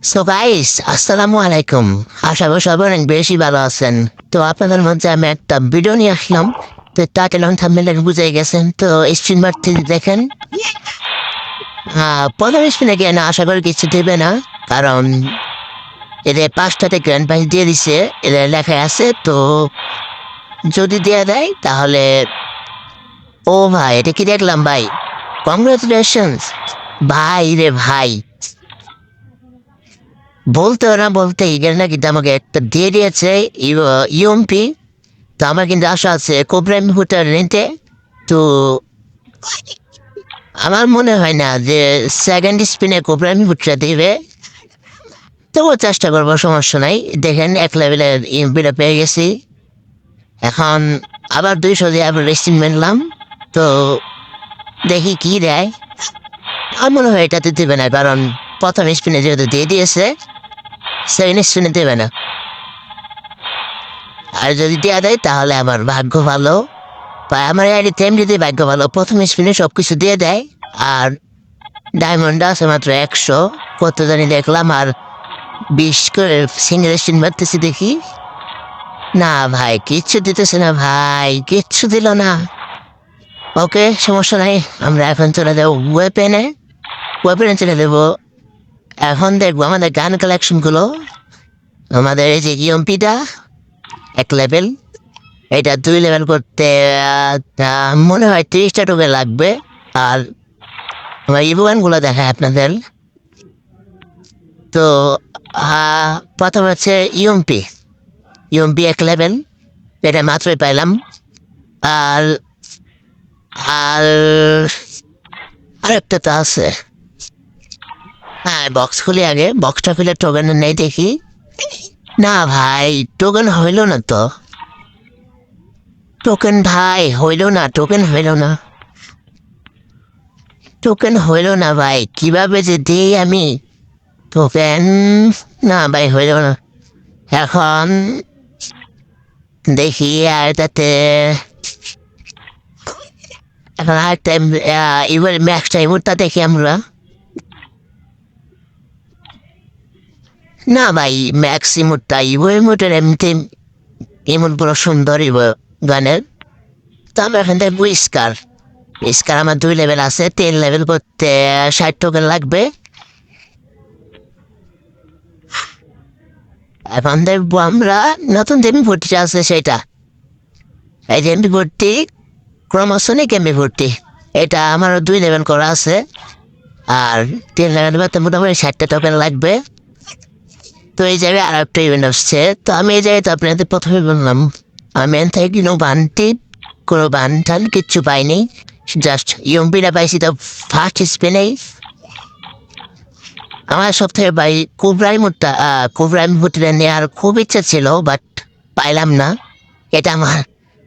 So guys, আসসালামু আলাইকুম। আশা করি সবাই অনেক বেশি ভালো আছেন। তো আপনাদের মধ্যে আমি একটা ভিডিও নিয়ে আসলাম। তো টাইটেল থাম্বনেইলে বুঝে গেছেন। তো স্ক্রিনবার থেকে দেখেন। প্রথম স্ক্রিনে গিয়ে না আশা করি কিছু দেবে না, কারণ এদের 5টাতে গ্র্যান্ড প্রাইজ দিয়ে দিছে, এদের লেখা আছে। তো যদি দেওয়া দেয় তাহলে ও ভাই, এটা কি দেখলাম ভাই, কংগ্রেচুলেশন ভাই রে ভাই। বলতে না বলতে ইগেল না কিন্তু আমাকে একটা দিয়ে দিয়েছে ইউএমপি। তো আমার কিন্তু আশা আছে কোবরাম হুটার নিতে। তো আমার মনে হয় না যে সেকেন্ড স্পিনে কোবরাম হুটটা দিবে। তবুও চেষ্টা করবো, সমস্যা নাই। দেখেন 1 লেভেলের ইউএমপিটা পেয়ে গেছি। এখন আবার 200 দিয়ে আবার রেস্টিং মেনলাম। তো দেখি কি দেয়। আমার মনে হয় এটাতে দেবে না, কারণ প্রথম স্পিনে যেহেতু দিয়ে দিয়েছে, সেকেন্ড স্পিনে দেবে না। আর যদি দেওয়া দেয় তাহলে আমার ভাগ্য ভালো, বা আমার টাইম যদি ভাগ্য ভালো প্রথম স্পিনে সব কিছু দিয়ে দেয়। আর ডায়মন্ড আছে মাত্র 100, কত জানি দেখলাম। আর 20 করে সিঙ্গেল স্পিন মারতেছি, দেখি না ভাই, কিচ্ছু দিতেছে না ভাই, কিচ্ছু দিল না। ওকে, সমস্যা নাই। আমরা এখন চলে যাবো ওয়েপেনে। ওয়েপেনে চলে দেবো। এখন দেখবো আমাদের গান কালেকশনগুলো। আমাদের এই যে ইএমপিটা 1 লেভেল, এটা 2 লেভেল করতে মনে হয় 30টা টোকেন লাগবে। আর আমার ইভেন্টগুলো দেখায় আপনাদের। তো প্রথম হচ্ছে ইউএমপি। ইউএমপি 1 লেভেল, এটা মাত্রই পাইলাম। আর আর আরেকটা তো আছে। হ্যাঁ, বক্স খুলি আগে, বক্সটা খুলে টোকেন নেই দেখি। না ভাই, টোকেন হইল না তো। টোকেন ভাই হইল না, টোকেন হইল না, টোকেন হইল না ভাই, কিভাবে যে দিই আমি টোকেন। না ভাই, হইল না। এখন দেখি আর তাতে এখন আর টাইম, এবার ম্যাক্স টাইমটা দেখি আমরা। না ভাই, ম্যাক্স ইমোটটা ইমোটের এমনিতে ইমোট পুরো সুন্দর গানের। তো আমরা এখান থেকে স্কার। স্কার আমার 2 লেভেল আছে, 3 লেভেল করতে 60 টোকেন লাগবে। এখন দেখবো আমরা নতুন যে ভর্তি আছে সেটা। এই যে এমপি ভর্তি, ক্রমশনিক এমপি ভর্তি, এটা আমার 2 লেভেল করা আছে। আর 3 লেভেল করতে মোটামুটি 60টা টোকেন লাগবে। তো এই জায়গায় আর একটা ইভেন্ট আসছে। তো আমি এই জায়গায় তো আপনাদের প্রথমে বললাম, আমি এন থেকে কোনো বান টান কিচ্ছু পাইনি। জাস্ট ইউএমপিটা পাইছি, তো ফার্স্ট স্পেনেই। আমার সব থেকে ভাই কোবরাই মুটটা নেওয়ার খুব ইচ্ছা ছিল, বাট পাইলাম না। এটা আমার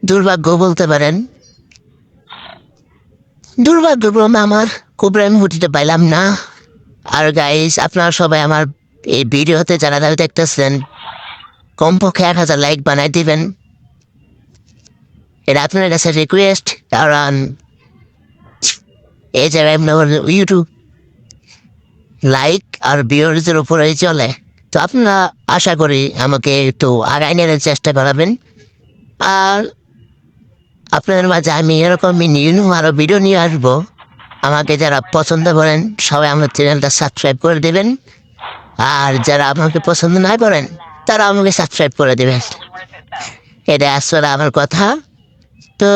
দুর্ভাগ্য বলতে পারেন। দুর্ভাগ্যক্রমে আমার কোবরাই মুটিটা পাইলাম না। আর গাইস, আপনারা সবাই আমার এই ভিডিওতে যারা যারা দেখতেছেন, কমপক্ষে 1000 লাইক বানাই দিবেন। এটা আপনার কাছে রিকোয়েস্ট, কারণ এই জায়গায় ইউটিউব লাইক আর ভিউজের উপরেই চলে। তো আপনারা আশা করি আমাকে একটু আগায় নেওয়ার চেষ্টা করাবেন। আর আপনাদের মাঝে আমি এরকম নিউ আরও ভিডিও নিয়ে আসবো। আমাকে যারা পছন্দ করেন সবাই আমার চ্যানেলটা সাবস্ক্রাইব করে দেবেন। আর যারা আমাকে পছন্দ না করেন তারা আমাকে সাবস্ক্রাইব করে দেবেন। এটা আসলে আমার কথা। তো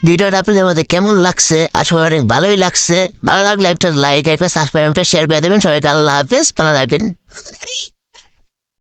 ভিডিওটা আপনাদের মধ্যে কেমন লাগছে? আসলে অনেক ভালোই লাগছে। ভালো লাগলে একটা লাইক, একটা সাবস্ক্রাইব, একটা শেয়ার করে দেবেন। সবাইকে আল্লাহ হাফেজ, ভালো থাকবেন।